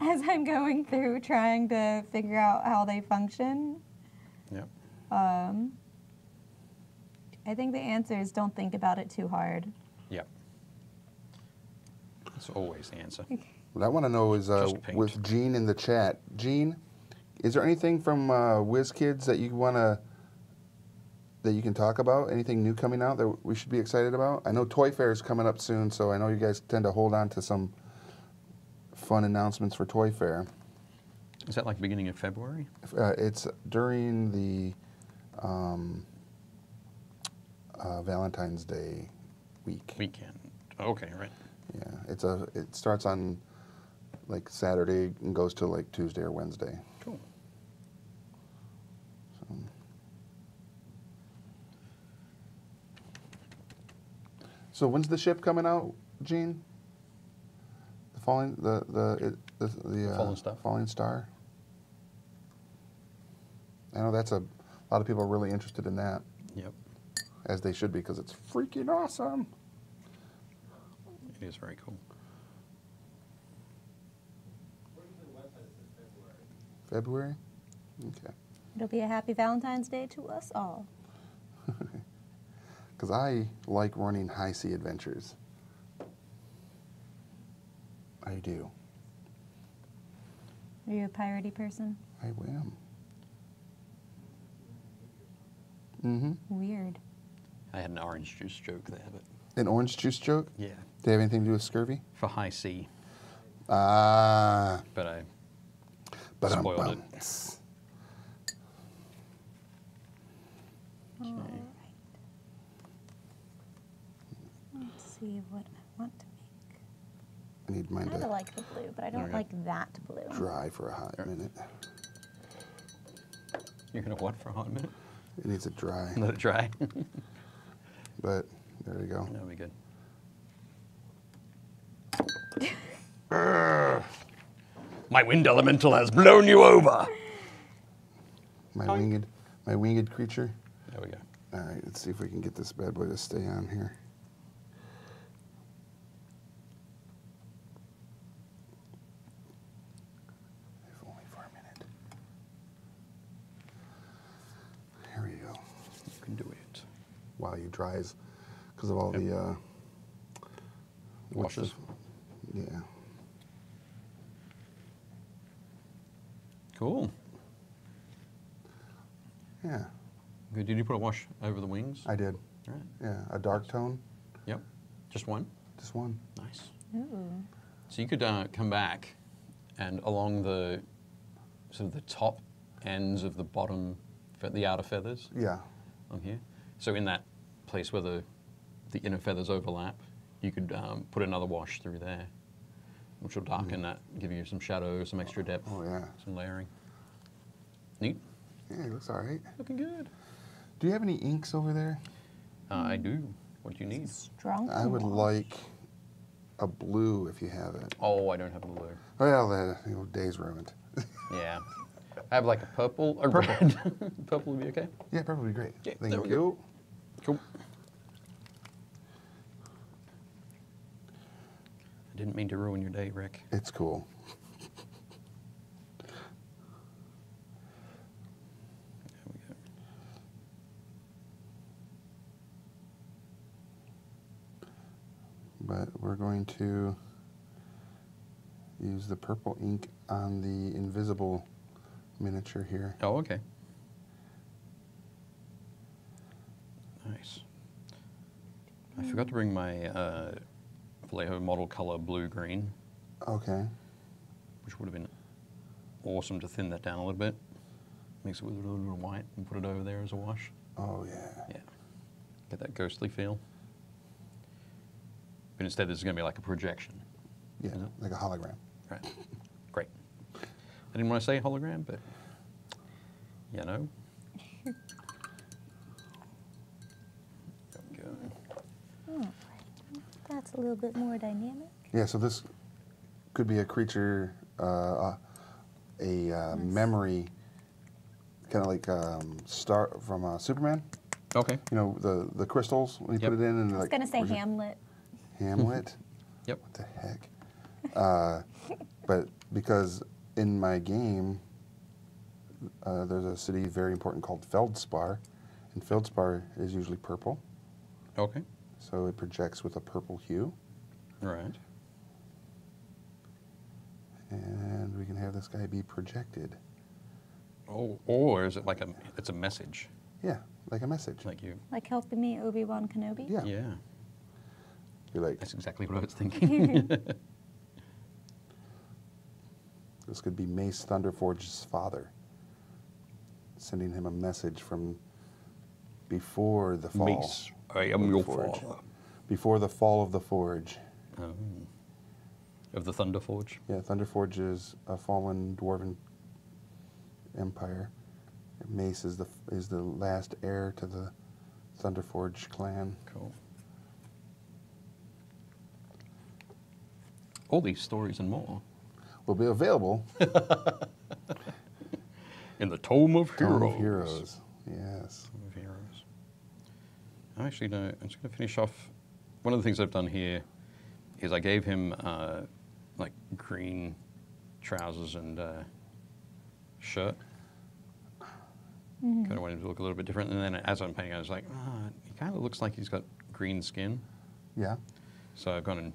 as I'm going through trying to figure out how they function. Yep. I think the answer is don't think about it too hard. Yep. That's always the answer. What I want to know is Just paint. with Gene in the chat. Gene, is there anything from Wizkids that you can talk about? Anything new coming out that we should be excited about? I know Toy Fair is coming up soon, so I know you guys tend to hold on to some fun announcements for Toy Fair. Is that like beginning of February? It's during the Valentine's Day week. Weekend. Okay, right. Yeah, it starts on like Saturday and goes to like Tuesday or Wednesday. Cool. So when's the ship coming out, Gene? The falling Fallen Star? Falling Star. I know that's a lot of people are really interested in that, Yep. as they should be, because it's freaking awesome. It is very cool. February. Okay. It'll be a happy Valentine's Day to us all. Because I like running high sea adventures. I do. Are you a piratey person? I am. Mm-hmm. Weird. I had an orange juice joke there, but An orange juice joke? yeah, Do they have anything to do with scurvy? for high sea, Ah. but I But I'm spoiled it. bummed. All right. Let's see what I want to make. I need mine I kind of to like the blue, but I don't Okay. like that blue. dry for a hot minute. You're gonna what for a hot minute? It needs to dry. Let it dry. But there you go. That'll be good. My wind elemental has blown you over. My winged creature. There we go. All right, let's see if we can get this bad boy to stay on here. If only for a minute. Here we go. You can do it. While he dries, because of all Yep. the what's Washes. yeah. Cool. Yeah, Good. Did you put a wash over the wings? I did. Right. Yeah, a dark tone, Yep. Just one. just one. Nice. Ooh. So you could come back, and along the sort of the top ends of the bottom, the outer feathers Yeah, on here. So in that place where the inner feathers overlap, you could put another wash through there, which will darken that, give you some shadow, some extra depth, oh yeah. some layering. Neat. Yeah, it looks all right. Looking good. Do you have any inks over there? I do. What do you need? Strong. I would wash. like a blue if you have it. Oh, I don't have a blue. Well, the day's ruined. Yeah. I have like a purple or red. Purple would be okay. Yeah, purple would be great. Yeah, Thank there we you. Cool. I didn't mean to ruin your day, Rick. It's cool. There we go. But we're going to use the purple ink on the invisible miniature here. Oh, okay. Nice. I forgot to bring my Vallejo model color blue-green, Okay. which would have been awesome to thin that down a little bit. Mix it with a little white and put it over there as a wash. Oh, yeah. Yeah. Get that ghostly feel. But instead, this is going to be like a projection. Yeah, Is it? like a hologram. Right. Great. I didn't want to say hologram, but you know. There we go. Oh, that's a little bit more dynamic. Yeah, so this could be a creature, memory, kind of like Star from Superman. Okay. You know, the crystals, when you Yep. put it in. And I was like, going to say where's it? Hamlet. Hamlet? Yep. What the heck? But because in my game, there's a city very important called Feldspar, and Feldspar is usually purple, Okay. so it projects with a purple hue. Right. And we can have this guy be projected. Oh, or is it like it's a message? Yeah, like a message. Like you. Like helping me, Obi-Wan Kenobi? Yeah. Yeah. You're like, That's exactly what I was thinking. this could be Mace Thunderforge's father, sending him a message from before the fall. Mace, I am of your the Forge. father. Before the fall of the Forge. Oh. Of the Thunder Forge. Yeah, Thunderforge is a fallen dwarven empire. Mace is the last heir to the Thunderforge clan. Cool. All these stories and more Will be available. in the Tome of Heroes. Tome of Heroes. Yes. Tome of Heroes. Actually, no, I'm just going to finish off. One of the things I've done here is I gave him like green trousers and shirt. Kind of wanted him to look a little bit different. And then as I'm painting, I was like, he kind of looks like he's got green skin. Yeah. So I've gone and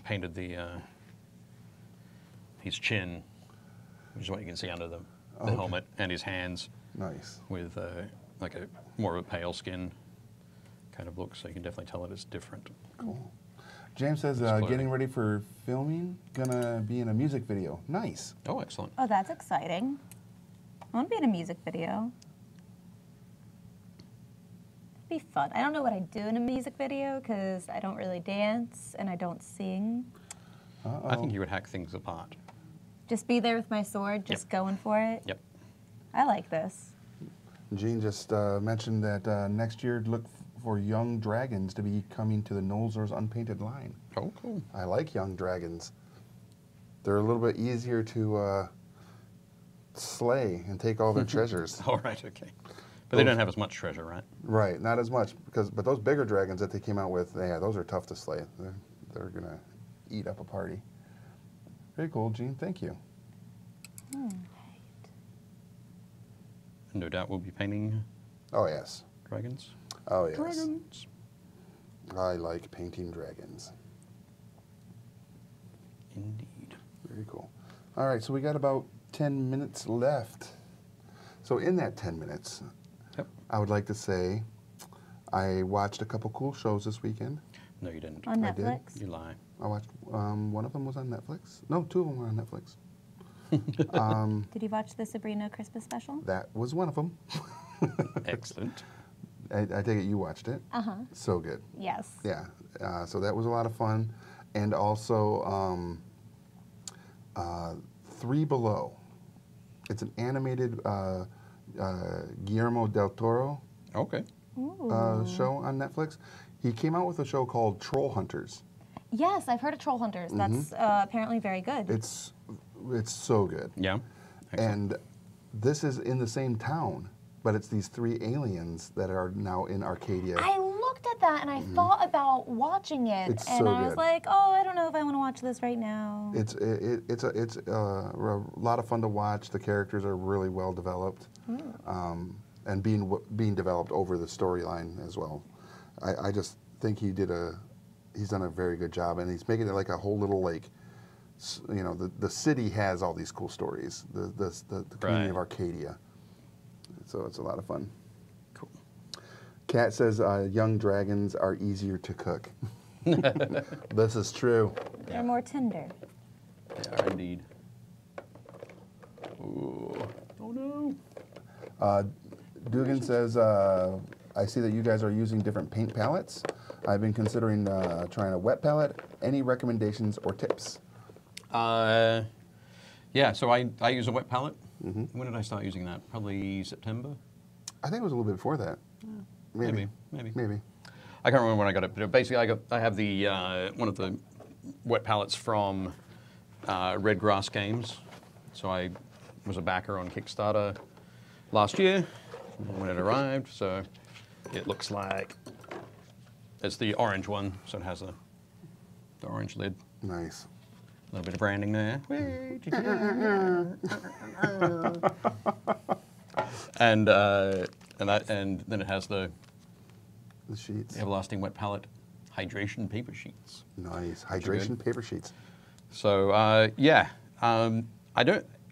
painted his chin, which is what you can see under the Okay. helmet, and his hands Nice. with like a more of a pale skin kind of look. So you can definitely tell that it's different. Cool. James says, Exploding. getting ready for filming, gonna be in a music video. Nice. Oh, excellent. Oh, that's exciting. I want to be in a music video. It'd be fun. I don't know what I do in a music video because I don't really dance and I don't sing. Uh-oh. I think you would hack things apart. Just be there with my sword, just going for it. Yep. I like this. Gene just mentioned that next year look for young dragons to be coming to the Nolzur's Unpainted line. Oh, cool. I like young dragons. They're a little bit easier to slay and take all their treasures. All right, okay. But they don't have as much treasure, right? Right, not as much, but those bigger dragons that they came out with, yeah, those are tough to slay. They're gonna eat up a party. Very cool, Gene. Thank you. No doubt we'll be painting Oh yes. dragons. Oh yes. Dragons. I like painting dragons. Indeed. Very cool. All right, so we got about 10 minutes left. So in that 10 minutes, Yep. I would like to say I watched a couple cool shows this weekend. No, you didn't. On I did. Netflix. You lie. I watched, one of them was on Netflix. No, two of them were on Netflix. Did you watch the Sabrina Christmas special? That was one of them. Excellent. I take it you watched it. Uh-huh. So good. Yes. Yeah. So that was a lot of fun. And also Three Below. It's an animated Guillermo del Toro Okay. Ooh. show on Netflix. He came out with a show called Troll Hunters. Yes, I've heard of Troll Hunters. That's apparently very good. It's so good. Yeah. Excellent. And this is in the same town, but it's these 3 aliens that are now in Arcadia. I looked at that and I thought about watching it, It's and so I was good. like, oh, I don't know if I want to watch this right now. It's a lot of fun to watch. The characters are really well developed, and being developed over the storyline as well. I just think he's done a very good job, and he's making it like a whole little the city has all these cool stories. The community of Arcadia. So it's a lot of fun. Cool. Kat says young dragons are easier to cook. This is true. They're more tender. They are indeed. Ooh. Oh no. Dugan says, I see that you guys are using different paint palettes. I've been considering trying a wet palette. Any recommendations or tips? Yeah, so I use a wet palette. When did I start using that? Probably September? I think it was a little bit before that. Maybe. I can't remember when I got it, but basically I have the one of the wet palettes from Red Grass Games. So I was a backer on Kickstarter last year when it arrived. So it looks like it's the orange one, so it has the orange lid. Nice. A little bit of branding there. and then it has the sheets. everlasting wet palette hydration paper sheets. Nice. are Hydration good. paper sheets. So I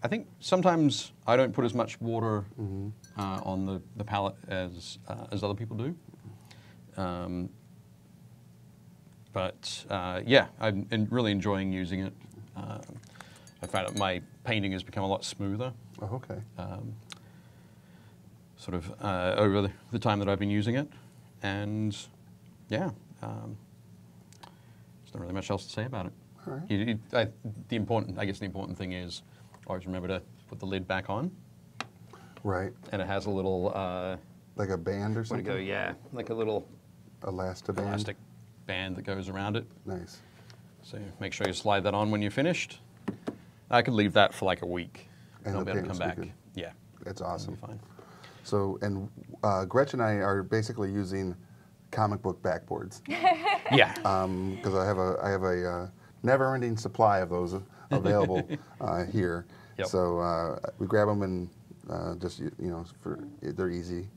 think sometimes I don't put as much water on the palette as other people do. But I'm really enjoying using it. I found that my painting has become a lot smoother. Oh, okay. Over the time that I've been using it, and there's not really much else to say about it. All right. The important thing is always remember to put the lid back on, Right. and it has a little Like a band or where to something? go? Yeah, like a little Elastaband? elastic band that goes around it. Nice. So make sure you slide that on when you're finished. I could leave that for like a week. And I'll the be able to paint come will be back. good. Yeah, That's it'll awesome. be fine. So, and Gretchen and I are basically using comic book backboards Yeah. because I have a never-ending supply of those available here. Yep. So we grab them and they're easy.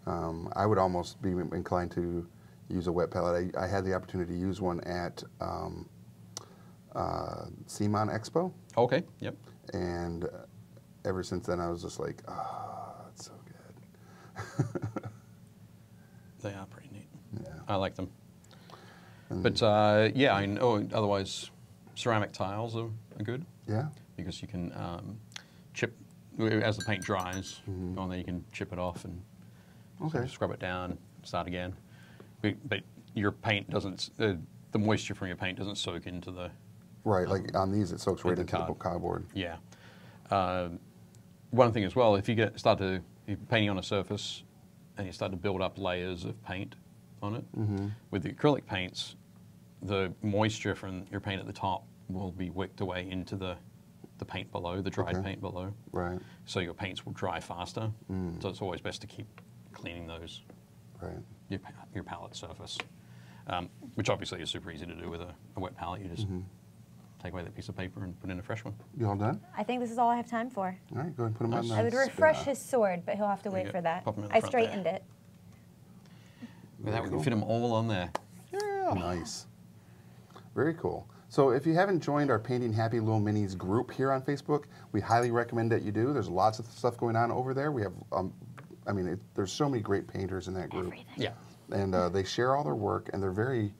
I would almost be inclined to use a wet palette. I had the opportunity to use one at CMON Expo, Okay. Yep. and ever since then I was just like, it's so good. They are pretty neat. Yeah. I like them. And- But I know otherwise ceramic tiles are good Yeah. because you can chip, as the paint dries, go on there, you can chip it off and sort Okay. of scrub it down, start again. But your paint doesn't, the moisture from your paint doesn't soak into the, Right, like on these, it soaks right the into the card. cardboard. yeah. One thing as well, if you you're painting on a surface and you start to build up layers of paint on it, with the acrylic paints, the moisture from your paint at the top will be wicked away into the paint below, the dried Okay. paint below. Right, So your paints will dry faster. So it's always best to keep cleaning those, right. your palette surface, which obviously is super easy to do with a wet palette. You just take away that piece of paper and put in a fresh one. You all done? I think this is all I have time for. All right, go ahead and put them Nice. on I would the refresh spin. his sword, but he'll have to There you wait go. for that. Pop 'em in the I front there. straightened it. With that, we can cool. fit them all on there. Nice. Very cool. So if you haven't joined our Painting Happy Little Minis group here on Facebook, we highly recommend that you do. There's lots of stuff going on over there. We have, there's so many great painters in that group. Everything. Yeah. And they share all their work, and they're very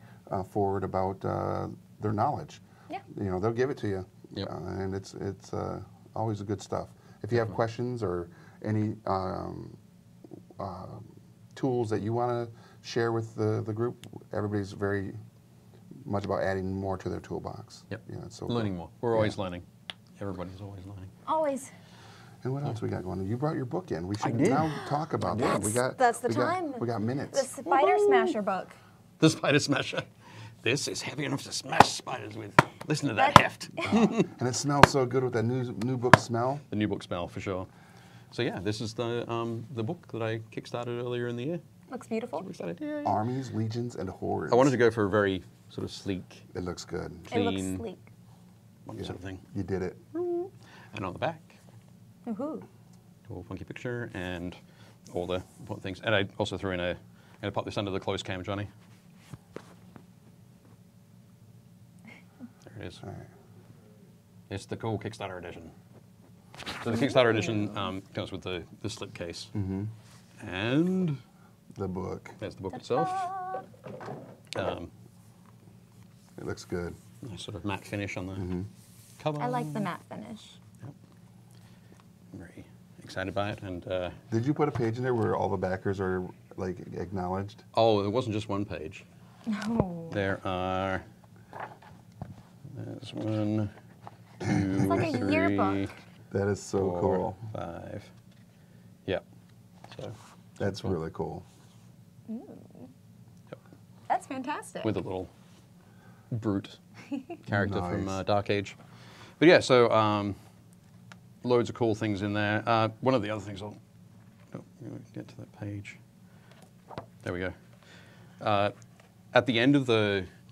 forward about their knowledge. Yeah. You know, they'll give it to you. Yep. And it's always good stuff. If you have questions or any tools that you want to share with the group, everybody's very much about adding more to their toolbox. Yep. Yeah, it's so Learning cool. more. We're always learning. Everybody's always learning. Always. And what else we got going on? You brought your book in. We should did. now talk about that. That's the time. We got The minutes. Spider Smasher book. The Spider Smasher. this is heavy enough to smash spiders with. Listen to that heft. And it smells so good with that new book smell. The new book smell, for sure. So yeah, this is the book that I kickstarted earlier in the year. Looks beautiful. Super excited. Yay. Armies, Legions, and Hordes. I wanted to go for a very sort of sleek, It looks good. It looks clean, sleek. sort of thing. You did it. And on the back, Woohoo. a little funky picture and all the important things. And I also threw in I'm going to pop this under the closed cam, Johnny. There it is. All right. It's the cool Kickstarter edition. So the Kickstarter edition comes with the slipcase. And The book. there's the book itself. It looks good. Nice sort of matte finish on the cover. I like the matte finish. I'm very excited by it. And Did you put a page in there where all the backers are like acknowledged? oh, it wasn't just one page. No. There's 1, 2, It's like a 3, yearbook. That is so 4, cool. 5. Yeah. So That's really cool. yep. That's fantastic. With a little brute character from Nice. Dark Age. But yeah, so loads of cool things in there. One of the other things get to that page. There we go. At the end of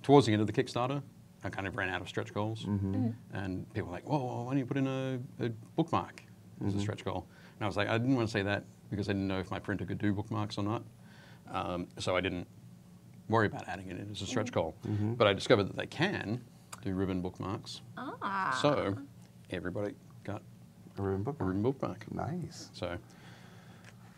towards the end of the Kickstarter, I kind of ran out of stretch goals, and people were like, "Whoa, why don't you put in a bookmark as a stretch goal?" And I was like, I didn't want to say that because I didn't know if my printer could do bookmarks or not, so I didn't worry about adding it in as a stretch goal. But I discovered that they can do ribbon bookmarks, Ah. so everybody got A ribbon book. a ribbon bookmark. Nice. So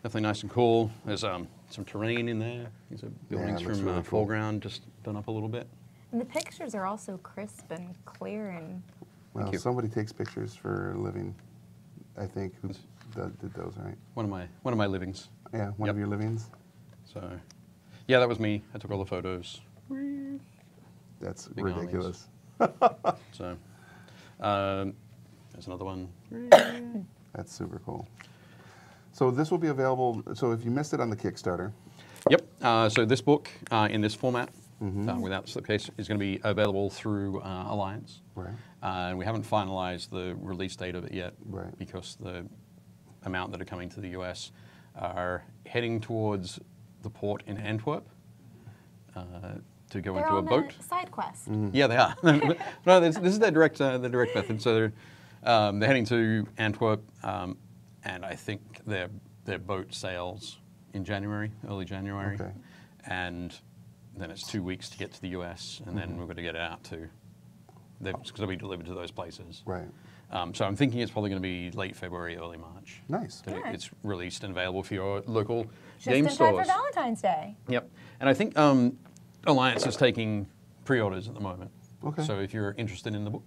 definitely nice and cool. There's some terrain in there. These are buildings it looks from really cool. foreground, just done up a little bit. And the pictures are also crisp and clear and Well, you. somebody takes pictures for a living. I think who did those, right? One of my livings. Yeah, one Yep. of your livings. So yeah, that was me. I took all the photos. That's Big ridiculous. So there's another one. That's super cool. So this will be available. So if you missed it on the Kickstarter, Yep. So this book in this format, without the slipcase, is going to be available through Alliance. right? And we haven't finalized the release date of it yet, Right. because the amount that are coming to the US are heading towards the port in Antwerp to go they're into a on boat. a side quest. Yeah, they are. No, this is their direct method. So they're heading to Antwerp, and I think their boat sails in January, early January, Okay. and then it's 2 weeks to get to the US, and then we're going to get it out to. It's going to be delivered to those places. Right. So I'm thinking it's probably going to be late February, early March. Nice. That Alright. it's released and available for your local Just game in time stores. for Valentine's Day. Yep. And I think Alliance is taking pre-orders at the moment. Okay. So if you're interested in the book,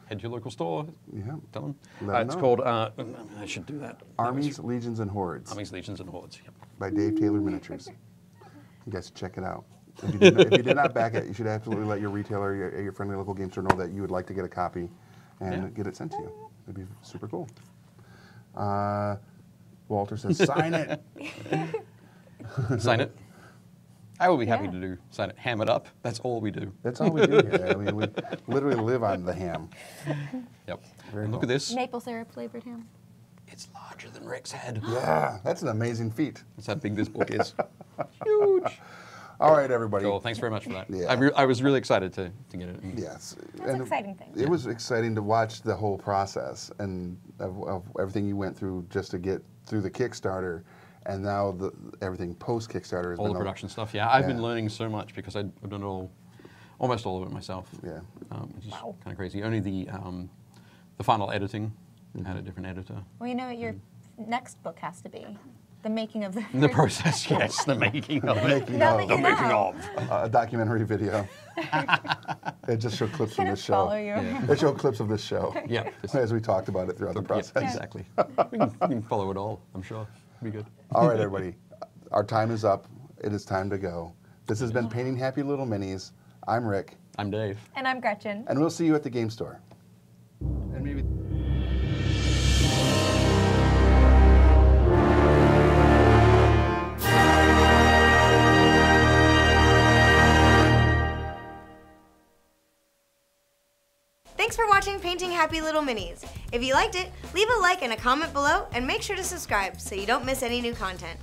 head to your local store. Yeah. Tell them. Let 'em It's know. called, I should do that. Armies, Legions, and Hordes Armies, Legions, and Hordes. Yep. by Dave Taylor Miniatures. You guys should check it out. If you did not back it, you should absolutely let your retailer, your friendly local game store know that you would like to get a copy and Yeah. get it sent to you. It'd be super cool. Walter says, sign it. Sign it. I will be happy Yeah. to do sign it. Ham it up. That's all we do. That's all we do here. I mean, we literally live on the ham. Yep. Very And look cool. at this. Maple syrup flavored ham. It's larger than Rick's head. Yeah, that's an amazing feat. That's how big this book is. Huge. All right, everybody. Cool. Thanks very much for that. Yeah. I was really excited to get it. Yes. That's an exciting thing. It was exciting to watch the whole process and of everything you went through just to get through the Kickstarter, and now everything post Kickstarter has All been the production stuff. Yeah, I've been Yeah. learning so much because I've done almost all of it myself. Yeah. Which is Wow. kind of crazy. Only the final editing had a different editor. Well, you know what your next book has to be? The making of the. The process, yes, the making of it. Making Now of. that you The making know. of. A documentary video. It just showed clips from Can this it show. follow you? Yeah. It showed clips of this show. Yeah. Just- As we talked about it throughout the yeah, process. exactly. we can follow it all, I'm sure. Be good. All right, everybody. Our time is up. It is time to go. This has been Painting Happy Little Minis. I'm Rick, I'm Dave. And I'm Gretchen. and we'll see you at the game store. And maybe. watching Painting Happy Little Minis. If you liked it, leave a like and a comment below, and make sure to subscribe so you don't miss any new content.